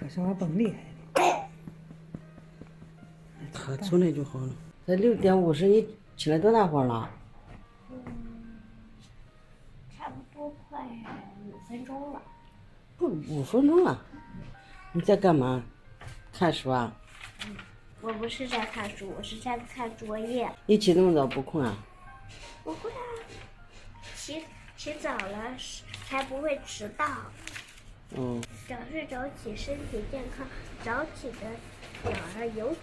可是我蹦厉害的。他出来就好了。这6:50，你起来多大会儿了？差不多快5分钟了。不，5分钟了。你在干嘛？看书啊？我不是在看书，我是在看作业。你起那么早不困啊？不会啊，起早了才不会迟到。嗯。早睡早起，身体健康。早起的鸟儿有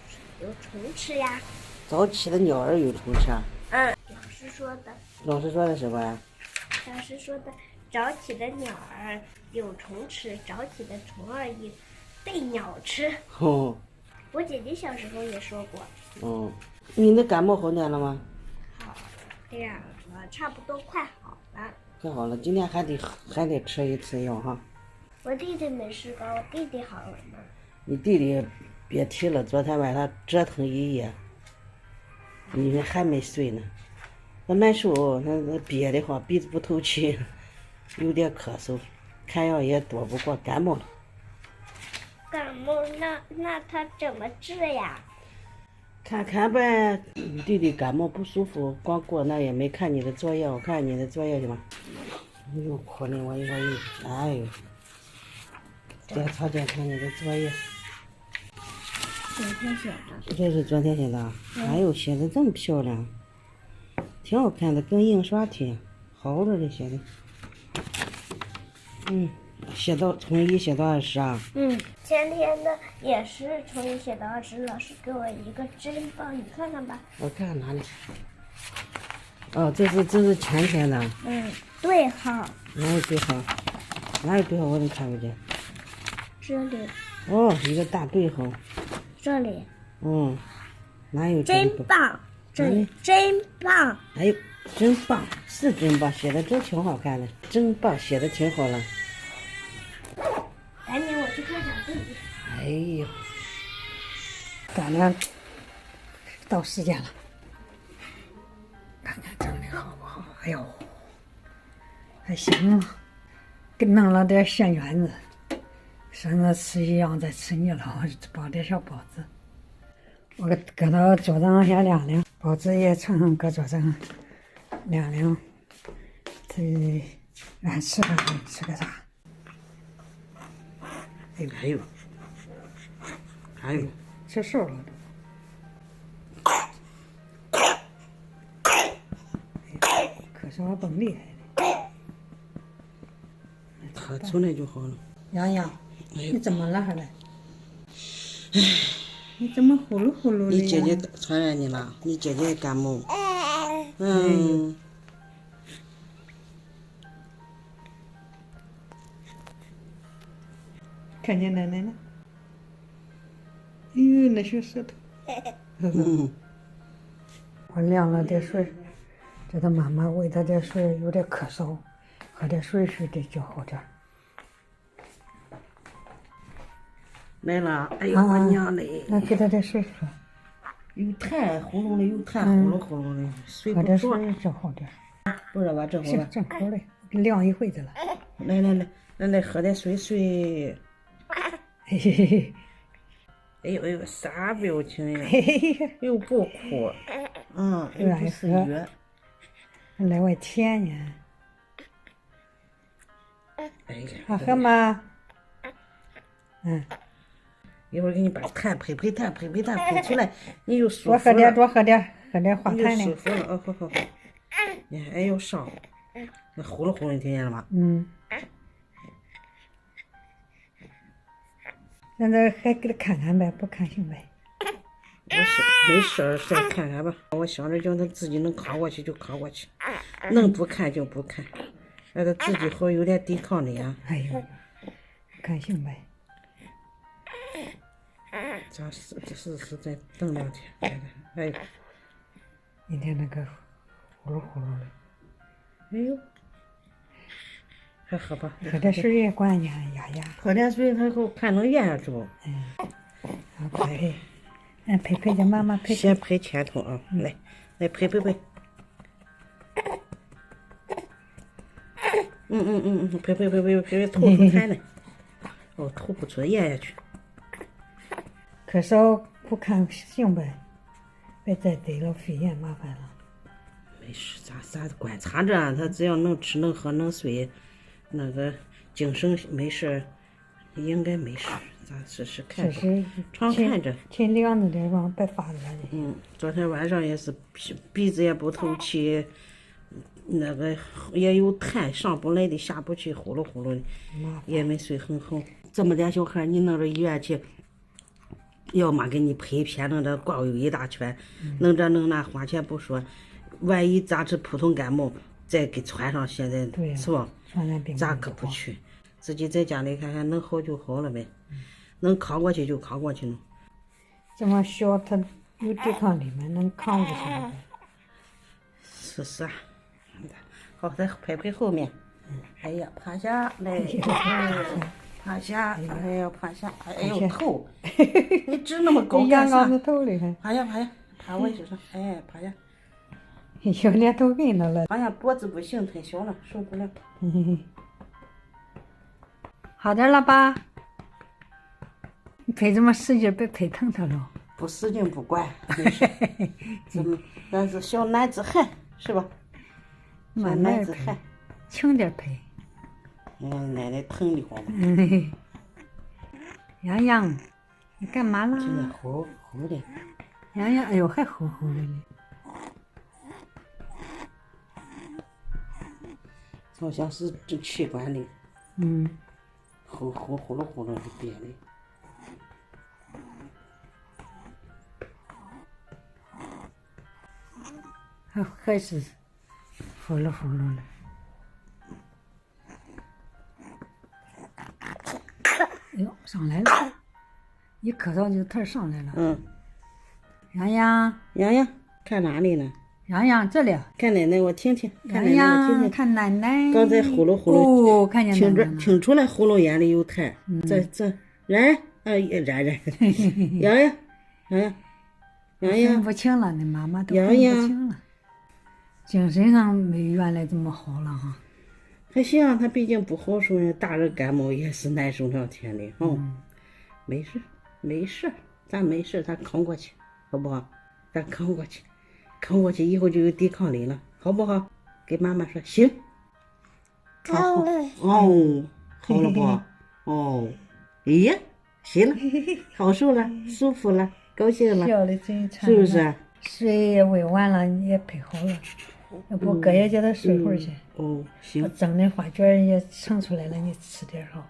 虫吃呀。早起的鸟儿有虫吃啊？老师说的。老师说的什么呀？老师说的，早起的鸟儿有虫吃，早起的虫儿也被鸟吃。哦。我姐姐小时候也说过。哦，你的感冒好点了吗？好点了，差不多快好了。快好了，今天还得吃一次药哈。我弟弟没事吧？我弟弟好了吗？你弟弟别提了，昨天晚上折腾一夜，你们还没睡呢。那难受，那憋得慌，鼻子不透气，有点咳嗽，看药也躲不过，感冒了。感冒那他怎么治呀？看看呗，你弟弟感冒不舒服，光过那也没看你的作业，我看你的作业去吧。哎呦，可怜我一会儿哎呦，检查你的作业。昨天写的。这是昨天写的，哎呦，写的这么漂亮，挺好看的，跟印刷体，好着呢写的。写到从1写到20啊？前天的也是从1写到20，老师给我一个真棒，你看看吧。我看看哪里？哦，这是前天的。对号。哪有对号？哪有对号？我怎么看不见？这里。哦，一个大对号。这里。哪有真棒？这里真棒。哎呦，真棒，是真棒，写的真挺好看的，真棒，写的挺好了。赶紧我去看小弟弟。哎呦，赶了，到时间了，看看整的好不好？哎呦，还行啊，给弄了点馅圆子，上次吃一样再吃腻了，我就包点小包子。我搁到桌子上先晾晾，包子也盛上搁桌子上晾晾。这俺吃个啥？还有，吃熟了都。可是我蹦厉害的。他出来就好了。洋洋，你怎么了还来？你怎么呼噜呼噜的？你姐姐传染你了？你姐姐感冒。看见奶奶了？哎呦，那小舌头。我晾了点水，这他妈妈喂他点水，有点咳嗽，喝点水水的就好点。来了，哎呦我娘嘞！那给他点水喝。有痰，喉咙里有痰，呼噜呼噜的，睡喝点不着。水就好点。不知道吧？正好行，吧。正好嘞，给晾一会子了。来，喝点水睡。嘿嘿嘿嘿。哎呦，啥表情呀？嘿嘿嘿。又不哭，又不是约。来我甜呀。哎呀，好喝吗？一会儿给你把痰呸痰呸出来，你就舒服了。多喝点化痰的。你就舒服了，好。你还要上，那呼噜呼噜，你听见了吗？现在还给他看看呗，不看行呗。没事儿，再看看吧。我想着叫他自己能扛过去就扛过去，能不看就不看，让他自己好有点抵抗力啊。哎呦，看行呗。咱试再等2天，看看。哎呦，明天那个呼噜呼噜的。哎呦，还喝吧。喝点水也管压压。喝点水，他后看能咽下住。好呸！呸叫妈妈呸。先呸前头啊，来呸。呸，吐出痰来。吐不出咽下去。可少不看行呗，别再得了肺炎麻烦了。没事，咱观察着，他只要能吃能喝能睡，那个精神没事，应该没事。咱试试看吧，常看着。天凉着点吧，别发热的。昨天晚上也是鼻子也不透气，那个也有痰，上不来的下不去，呼噜呼噜的，也没睡很好。这么点小孩，你弄到医院去，要么给你拍片，弄这光有一大圈，弄这弄那花钱不说，万一咋是普通感冒，再给传上，现在是吧？咱可不去，自己在家里看看能好就好了呗，能扛过去就扛过去了。这么小，他有抵抗力嘛，能扛过去了。是啊，好，再拍拍后面。哎呀，趴下来，趴下，哎呀，趴下，哎呦头，你指那么高干啥？子头里还。趴下，趴我身上，哎，趴下。有脸头跟着了。趴下，脖子不行，太小了，受不了。好点了吧？你拍这么使劲，别拍疼他了。不使劲不管，没事。咱是小男子汉，是吧？小男子汉，轻点拍。奶奶疼的慌嘛。洋洋，你干嘛啦？现在呼呼的。洋洋，哎呦，还呼呼的呢。好像是这气管里。呼噜呼噜的憋的。还是呼噜呼噜的。哎呦，上来了！一咳嗽就头上来了。洋洋，看哪里呢？洋洋这里。看奶奶，我听听。洋洋，看奶奶。刚才呼噜呼噜。哦，看见奶奶了。听出来呼噜眼里有痰。然，洋洋，分不清了，那妈妈都分不清了。精神上没原来这么好了哈。还行，他毕竟不好受，大人感冒也是难受两天的。没事，咱没事，咱扛过去，好不好？咱扛过去以后就有抵抗力了，好不好？给妈妈说行。好了。好了不？咦，行了，好受了，舒服了，高兴了，笑的真馋。是不是？水也喂完了，你也配好了，要不哥也叫他睡会儿去。行。蒸的花卷也盛出来了，你吃点好。